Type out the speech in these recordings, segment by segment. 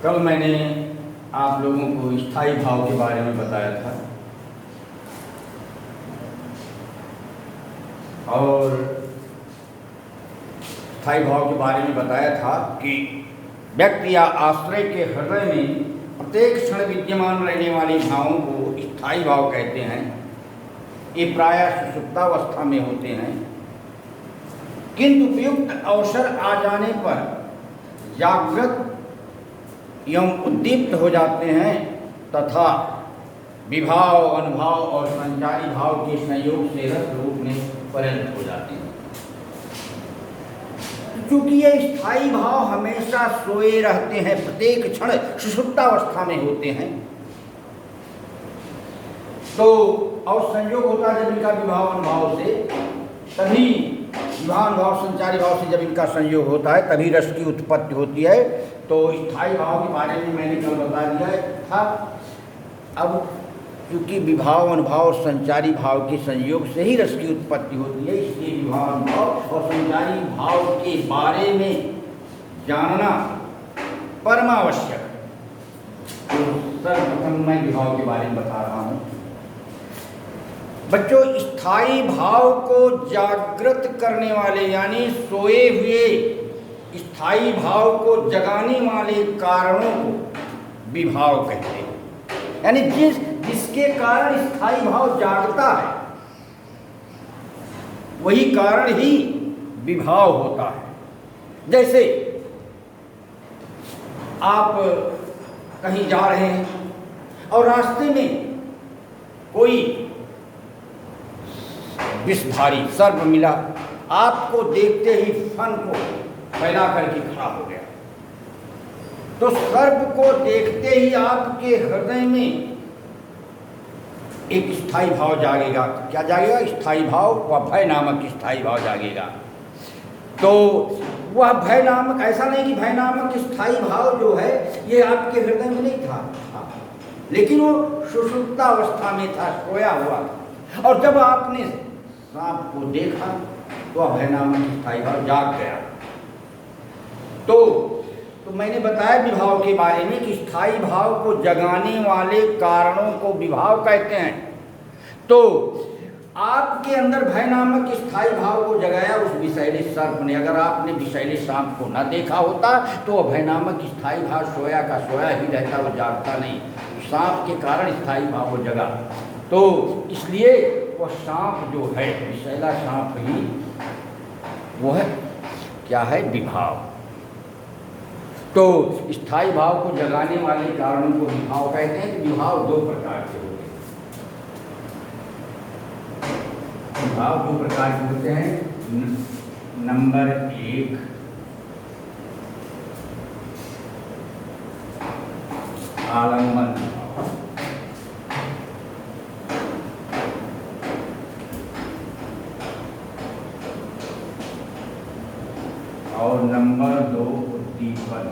कल मैंने आप लोगों को स्थायी भाव के बारे में बताया था और स्थायी भाव के बारे में बताया था कि व्यक्ति या आश्रय के हृदय में प्रत्येक क्षण विद्यमान रहने वाले भावों को स्थायी भाव कहते हैं। ये प्रायः सुषुप्तावस्था में होते हैं, किंतु उपयुक्त अवसर आ जाने पर जागृत एवं उद्दीप्त हो जाते हैं तथा विभाव, अनुभाव और संचारी भाव के संयोग से रस रूप में परिणत हो जाते हैं। क्योंकि ये स्थायी भाव हमेशा सोए रहते हैं, प्रत्येक क्षण सुषुप्तावस्था में होते हैं, तो और संयोग होता है जब इनका विभाव अनुभाव से, तभी विभाव अनुभाव संचारी भाव से जब इनका संयोग होता है तभी रस की उत्पत्ति होती है। तो स्थायी भाव के बारे में मैंने कल बता दिया था। अब क्योंकि विभाव अनुभाव और संचारी भाव के संयोग से ही रस की उत्पत्ति होती है, इसलिए विभाव अनुभाव और संचारी भाव के बारे में जानना परमावश्यक है। तो सर्वप्रथम मैं विभाव के बारे में बता रहा हूँ। बच्चों, स्थायी भाव को जागृत करने वाले यानी सोए हुए स्थायी भाव को जगाने वाले कारणों को विभाव कहते हैं। यानी जिसके कारण स्थायी भाव जागता है वही कारण ही विभाव होता है। जैसे आप कहीं जा रहे हैं और रास्ते में कोई विषधारी सर्प मिला, आपको देखते ही फन को फैला करके खड़ा हो गया, तो सर्प को देखते ही आपके हृदय में एक स्थायी भाव जागेगा। क्या जागेगा? स्थायी भाव, वह भय नामक स्थायी भाव जागेगा। तो वह भय नामक, ऐसा नहीं कि भय नामक स्थायी भाव जो है ये आपके हृदय में नहीं था, लेकिन वो सुषुप्तावस्था में था, सोया हुआ था, और जब आपने सांप को देखा तो वह भय नामक स्थायी भाव जाग गया। तो मैंने बताया विभाव के बारे में कि स्थायी भाव को जगाने वाले कारणों को विभाव कहते हैं। तो आपके अंदर भय नामक स्थायी भाव को जगाया उस विषैले सर्प ने। अगर आपने विषैले सांप को न देखा होता तो वह भय नामक स्थायी भाव सोया का सोया ही रहता, वो जागता नहीं। सांप के कारण स्थायी भाव को जगा, तो इसलिए वह सांप जो है, विषैला सांप ही वो है क्या है? विभाव। तो स्थायी भाव को जगाने वाले कारणों को विभाव कहते हैं। कि विभाव दो प्रकार के होते हैं। विभाव दो प्रकार के होते हैं। नंबर एक, आलम्बन विभाव, और नंबर दो उद्दीपन।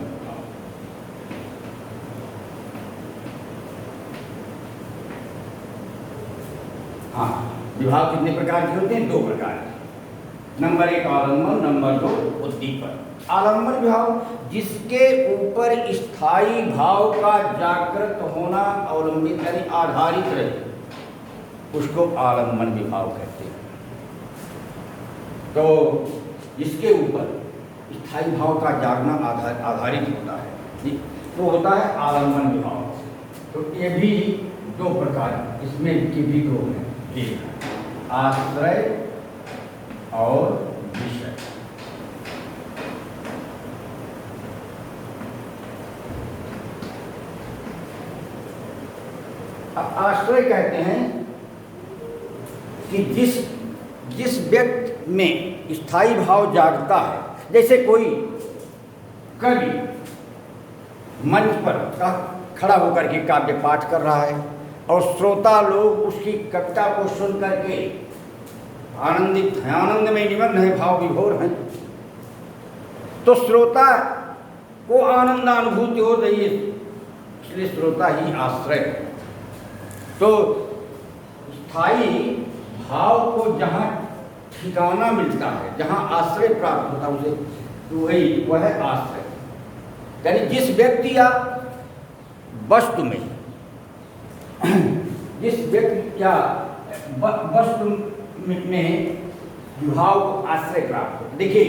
हाँ, विभाव कितने प्रकार के होते हैं? दो प्रकार के। नंबर एक आलम्बन, नंबर दो उद्दीपन। आलम्बन विभाव जिसके ऊपर स्थायी भाव का जागृत होना अवलंबित यानी आधारित रहे, उसको आलम्बन विभाव कहते हैं। तो जिसके ऊपर स्थायी भाव का जागना आधारित होता है तो होता है आलम्बन विभाव। तो ये भी दो प्रकार, इसमें की भी दो हैं, एक आश्रय और विषय। अब आश्रय कहते हैं कि जिस व्यक्ति में स्थायी भाव जागता है, जैसे कोई कवि मंच पर खड़ा होकर के काव्य पाठ कर रहा है और श्रोता लोग उसकी कविता को सुन करके आनंदित हैं, आनंद में निमग्न है, भाव विभोर हैं, तो श्रोता को आनंदानुभूति हो रही है, इसलिए श्रोता ही आश्रय है। तो स्थायी भाव को जहाँ ठिकाना मिलता है, जहाँ आश्रय प्राप्त होता है, उसे तो वही वह है आश्रय। यानी जिस व्यक्ति या वस्तु में, जिस व्यक्ति क्या वस्तु में विभाव को आश्रय प्राप्त हो। देखिए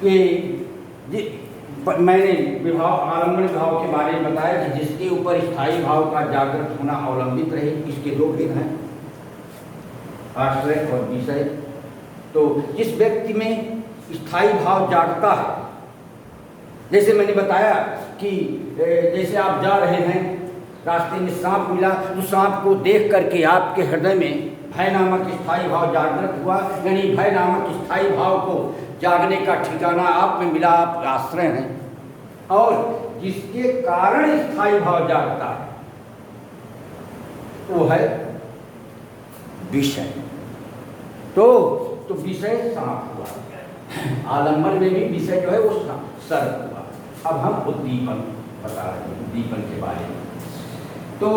कि मैंने विभाव, आलम्बन विभाव के बारे में बताया कि जिसके ऊपर स्थायी भाव का जागृत होना अवलंबित रहे। इसके दो भेद हैं, आश्रय और विषय। तो जिस व्यक्ति में स्थायी भाव जागता है, जैसे मैंने बताया कि जैसे आप जा रहे हैं, रास्ते में सांप मिला, तो सांप को देख करके आपके हृदय में भय नामक स्थायी भाव जागृत हुआ, यानी भय नामक स्थायी भाव को जागने का ठिकाना आप में मिला, आप आश्रय हैं। और जिसके कारण स्थायी भाव जागता है वो है विषय। तो विषय सांप हुआ, आलम्बन में भी विषय जो है वो सर्प हुआ। अब हम उद्दीपन बता रहे हैं, उद्दीपन के बारे में। तो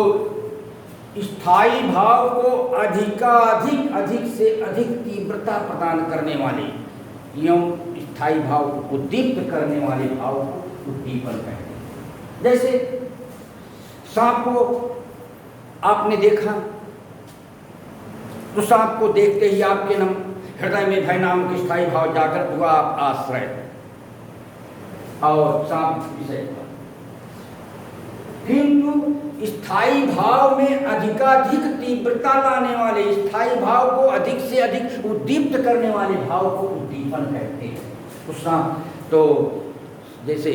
स्थायी भाव को अधिक से अधिक तीव्रता प्रदान करने वाले एवं स्थायी भाव को उद्दीप्त करने वाले भाव को उद्दीपन कहते हैं। जैसे सांप को आपने देखा, तो सांप को देखते ही आपके हृदय में भय नामक स्थायी भाव जागृत हुआ, आप आश्रय और सांप विषय हुआ। किंतु स्थायी भाव में अधिकाधिक तीव्रता लाने वाले, स्थायी भाव को अधिक से अधिक उद्दीप्त करने वाले भाव को उद्दीपन कहते हैं। तो जैसे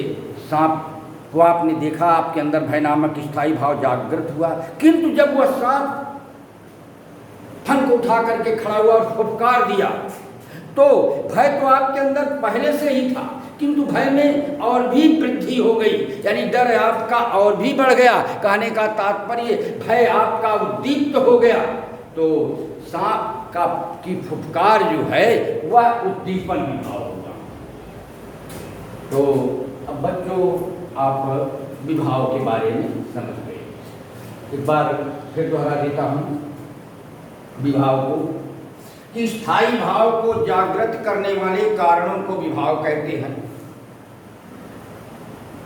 सांप को आपने देखा, आपके अंदर भय नामक स्थायी भाव जागृत हुआ, किंतु जब वह सांप फन को उठा करके खड़ा हुआ और फुफकार दिया, तो भय तो आपके अंदर पहले से ही था, किंतु भय में और भी वृद्धि हो गई, यानी डर आपका और भी बढ़ गया। कहने का तात्पर्य भय आपका उद्दीप्त हो गया। तो सांप का की फुफकार जो है वह उद्दीपन विभाव होगा। तो अब बच्चों आप विभाव के बारे में समझ गए। एक बार फिर दोहरा देता हूँ विभाव को, कि स्थायी भाव को जागृत करने वाले कारणों को विभाव कहते हैं।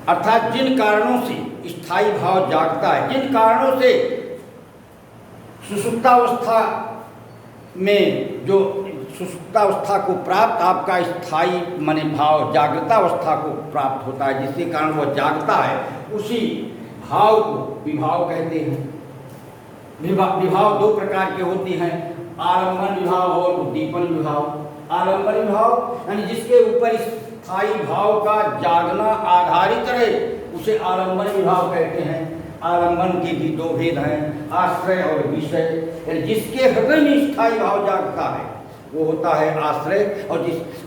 अर्थात जिन कारणों से स्थायी भाव जागता है, जिन कारणों से सुषुप्तावस्था में जो सुषुप्तावस्था को प्राप्त आपका स्थायी माने भाव जागृतावस्था को प्राप्त होता है, जिसके कारण वह जागता है, उसी भाव को विभाव कहते हैं। विभाव दो प्रकार के होते हैं, आलम्बन विभाव और उद्दीपन विभाव। आलम्बन विभाव यानी जिसके ऊपर स्थायी भाव का जागना आधारित रहे, उसे आलम्बन विभाव कहते हैं। आलम्बन के भी दो भेद हैं, आश्रय और विषय। यानी जिसके हृदय में स्थायी भाव जागता है वो होता है आश्रय,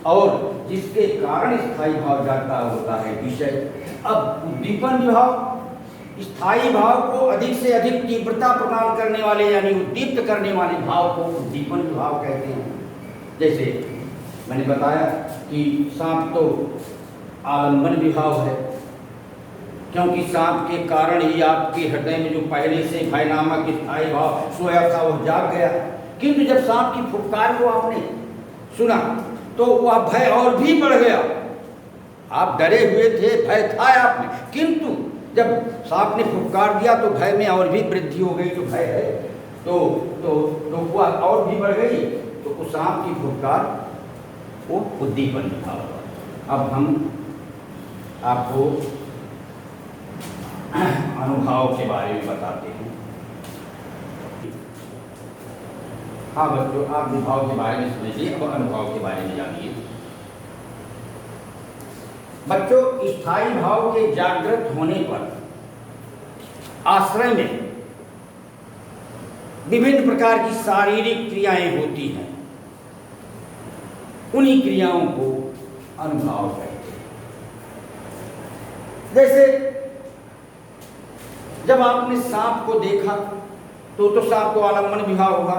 और जिसके कारण स्थायी भाव जागता होता है विषय। अब उद्दीपन विभाव स्थायी भाव को अधिक से अधिक तीव्रता प्रदान करने वाले यानी उद्दीप्त करने वाले भाव को उद्दीपन विभाव कहते हैं। जैसे मैंने बताया कि सांप तो आलम्बन विभाव है, क्योंकि सांप के कारण ही आपके हृदय में जो पहले से भय नामक स्थायी भाव सोया था वह जाग गया। किंतु जब सांप की फुफकार को आपने सुना तो वह भय और भी बढ़ गया। आप डरे हुए थे, भय था आप में, किंतु जब सांप ने फुफकार दिया तो भय में और भी वृद्धि हो गई। जो भय है तो वह और भी बढ़ गई। तो उस सांप की फुफकार वो उद्दीपन विभाव हुआ। अब हम आपको अनुभव के बारे में बताते हैं। हाँ बच्चों, आप विभाव के बारे में समझिए और अनुभव के बारे में जानिए। बच्चों, स्थायी भाव के जागृत होने पर आश्रय में विभिन्न प्रकार की शारीरिक क्रियाएं होती हैं। उन्हीं क्रियाओं को अनुभव कहते हैं। जैसे जब आपने सांप को देखा तो सांप को आलम्बन विभाव हुआ।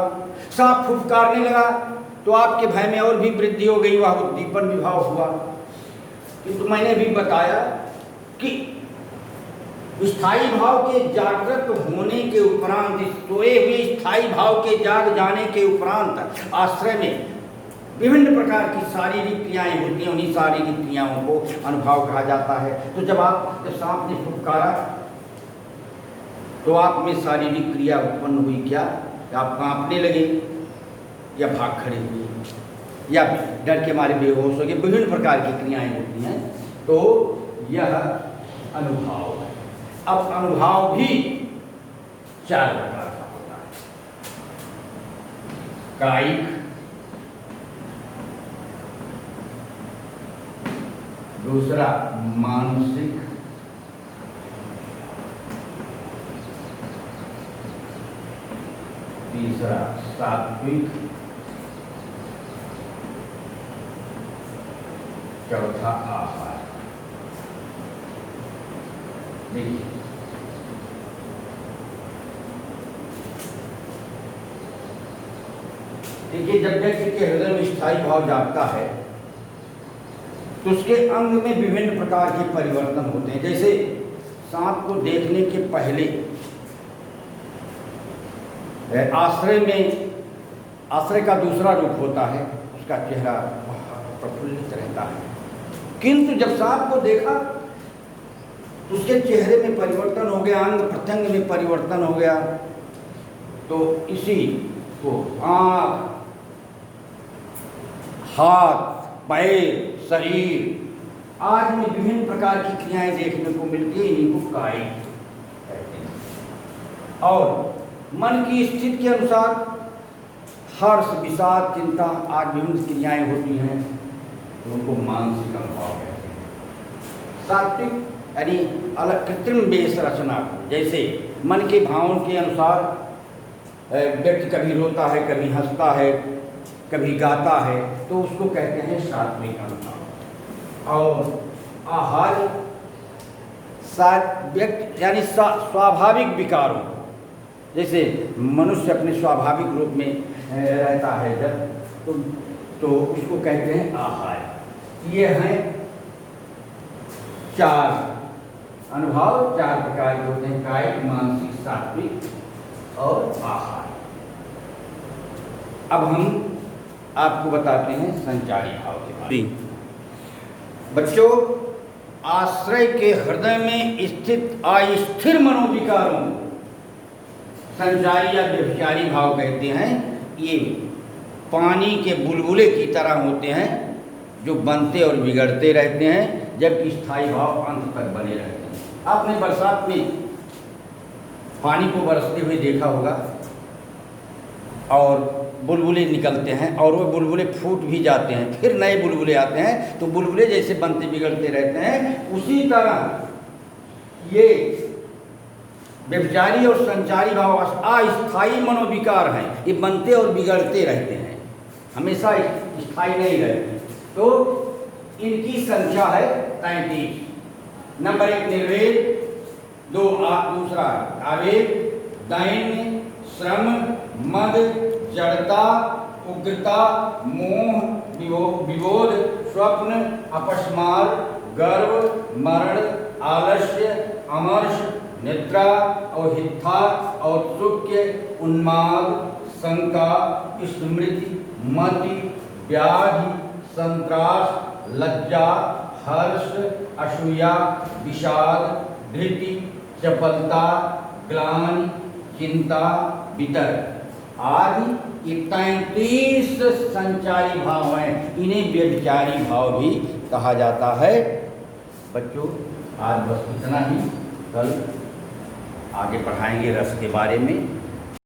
सांप फुफकारने लगा तो आपके भय में और भी वृद्धि हो गई, वह उद्दीपन विभाव हुआ। किंतु मैंने भी बताया कि स्थायी भाव के जागृत होने के उपरांत, सोए हुए स्थायी भाव के जाग जाने के उपरांत आश्रय में विभिन्न प्रकार की शारीरिक क्रियाएं होती हैं। उन्हीं शारीरिक क्रियाओं को अनुभव कहा जाता है। तो जब सांप ने फुफकारा तो आप में शारीरिक क्रिया उत्पन्न हुई क्या? आप कांपने लगे या भाग खड़े हुए या डर के मारे बेहोश हो गए, विभिन्न प्रकार की क्रियाएं होती हैं। तो यह अनुभाव है। अब अनुभाव भी 4 प्रकार का होता है। कायिक, दूसरा मानसिक, तीसरा सात्विक, चौथा आहार। देखिए, जब व्यक्ति के हृदय में स्थायी भाव जागता है तो उसके अंग में विभिन्न प्रकार के परिवर्तन होते हैं। जैसे सांप को देखने के पहले आश्रय का दूसरा रूप होता है, उसका चेहरा प्रफुल्लित रहता है, किंतु जब सांप को देखा तो उसके चेहरे में परिवर्तन हो गया, अंग प्रत्यंग में परिवर्तन हो गया। तो इसी को आँख, हाथ, पैर, शरीर आदि में विभिन्न प्रकार की क्रियाएं देखने को मिलती है, इन्हीं को कायिक कहते हैं। और मन की स्थिति के अनुसार हर्ष, विषाद, चिंता आदि विभिन्न क्रियाएं होती हैं, तो उनको मानसिक अनुभव कहते हैं। सात्विक यानी अलग कृत्रिम बेस रचना को, जैसे मन के भावों के अनुसार व्यक्ति कभी रोता है, कभी हंसता है, कभी गाता है, तो उसको कहते हैं सात्विक अनुभव। और आहार व्यक्ति यानी स्वाभाविक विकारों, जैसे मनुष्य अपने स्वाभाविक रूप में रहता है जब, तो उसको कहते हैं आहार। ये हैं 4 अनुभव, 4 प्रकार के होते हैं, कायिक, मानसिक, सात्विक और आहार। अब हम आपको बताते हैं संचारी भाव के बारे में। बच्चों, आश्रय के हृदय में स्थित अस्थिर मनोविकारों संचारी या व्यभिचारी भाव कहते हैं। ये पानी के बुलबुले की तरह होते हैं जो बनते और बिगड़ते रहते हैं, जबकि स्थायी भाव अंत तक बने रहते हैं। आपने बरसात में पानी को बरसते हुए देखा होगा और बुलबुले निकलते हैं और वो बुलबुले फूट भी जाते हैं, फिर नए बुलबुले आते हैं, तो बुलबुले जैसे बनते बिगड़ते रहते हैं, उसी तरह ये व्यभिचारी और संचारी भाव अस्थायी मनोविकार हैं। ये बनते और बिगड़ते रहते हैं, हमेशा स्थायी नहीं रहते। तो इनकी संख्या है 33। नंबर 1 निर्वेद, दूसरा आवेग, दैन्य, श्रम, मद, जड़ता, उग्रता, मोह, विबोध, स्वप्न, अपस्मार, गर्व, मरण, आलस्य, अमर्ष, निद्रा, औहित्था, औत्सुक्य, उन्माद, शंका, स्मृति, मति, व्याधि, संत्रास, लज्जा, हर्ष, असूया, विषाद, धृति, चपलता, ग्लानि, चिंता, वितर्क आदि ये 33 संचारी भाव हैं। इन्हें व्यभिचारी भाव भी कहा जाता है। बच्चों, आज बस इतना ही, कल आगे पढ़ाएंगे रस के बारे में।